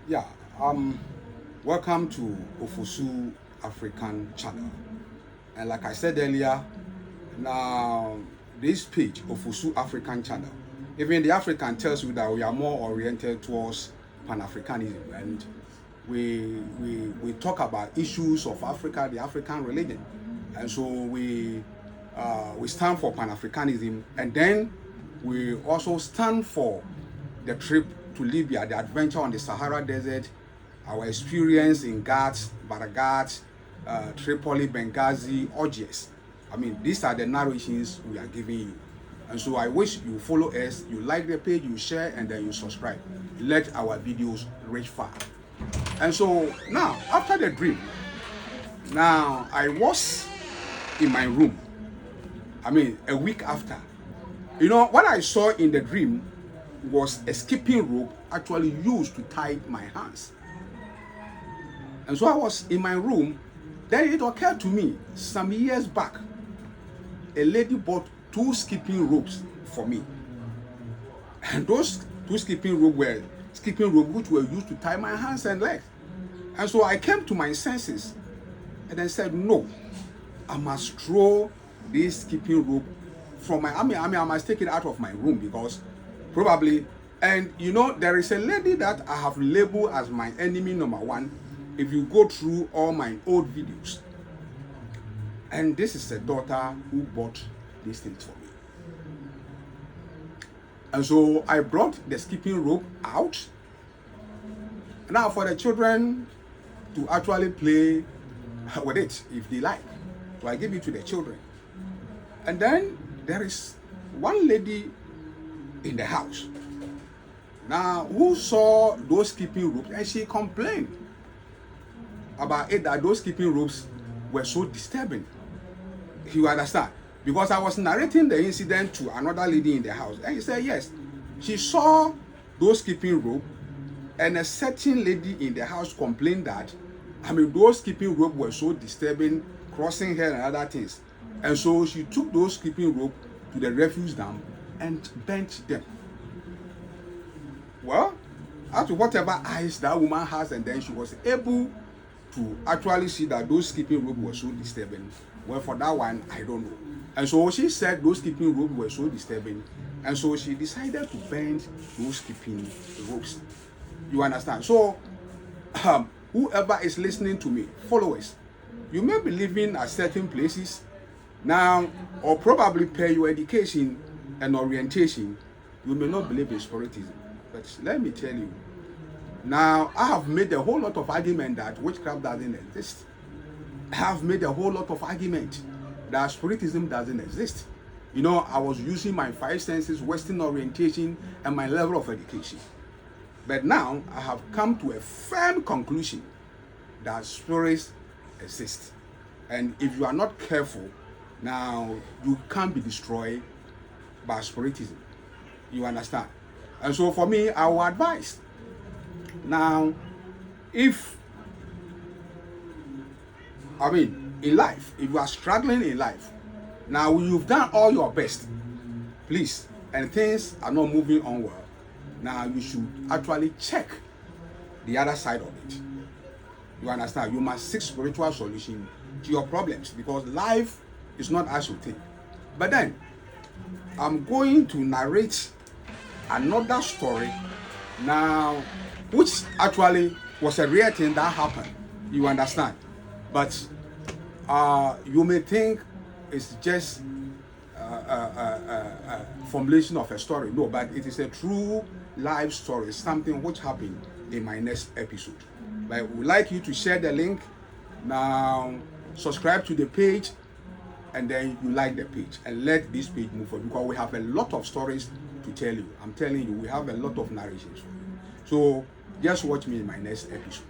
Yeah, welcome to Ofosu African channel. And like I said earlier, now this page, Ofosu African channel, even the African tells you that we are more oriented towards Pan-Africanism, and we talk about issues of Africa, the African religion, and so we stand for Pan-Africanism, and then we also stand for the trip to Libya, the adventure on the Sahara Desert, our experience in Ghats, Baragat, Tripoli, Benghazi, Algiers. I mean, these are the narrations we are giving you. And so I wish you follow us, you like the page, you share, and then you subscribe. Let our videos reach far. And so now, after the dream, now I was in my room. I mean, a week after. You know, what I saw in the dream was a skipping rope actually used to tie my hands. And so I was in my room. Then it occurred to me some years back, a lady bought 2 skipping ropes for me. And those 2 skipping ropes were which were used to tie my hands and legs. And so I came to my senses and then said, no, I must throw this skipping rope from I must take it out of my room, because probably, and you know, there is a lady that I have labeled as my enemy number 1 if you go through all my old videos. And this is a daughter who bought these things for me. And so I brought the skipping rope out. Now for the children to actually play with it if they like. So I give it to the children. And then there is one lady in the house now who saw those skipping ropes, and she complained about it, that those skipping ropes were so disturbing. You understand? Because I was narrating the incident to another lady in the house, and he said yes, she saw those skipping rope, and a certain lady in the house complained that those skipping rope were so disturbing, crossing her and other things. And so she took those skipping rope to the refuse dump and burnt them. Well, as to whatever eyes that woman has, and then she was able to actually see that those skipping rope were so disturbing. Well, for that one, I don't know. And so she said those skipping ropes were so disturbing, and so she decided to burn those skipping ropes. You understand? So, whoever is listening to me, followers, you may be living at certain places now, or probably per your education and orientation, you may not believe in spiritism. But let me tell you, now I have made a whole lot of argument that witchcraft doesn't exist. I have made a whole lot of argument that spiritism doesn't exist. You know, I was using my 5 senses, Western orientation, and my level of education. But now I have come to a firm conclusion that spirits exist. And if you are not careful, now you can't be destroyed by spiritism. You understand? And so for me, I will advise. Now, if in life, if you are struggling in life, now you've done all your best, please, and things are not moving on well, now you should actually check the other side of it. You understand? You must seek spiritual solution to your problems, because life is not as you think. But then, I'm going to narrate another story now, which actually was a real thing that happened. You understand? But you may think it's just a formulation of a story. No, but it is a true life story, something which happened in my next episode. But I would like you to share the link. Now, subscribe to the page, and then you like the page, and let this page move forward, because we have a lot of stories to tell you. I'm telling you, we have a lot of narrations for you. So just watch me in my next episode.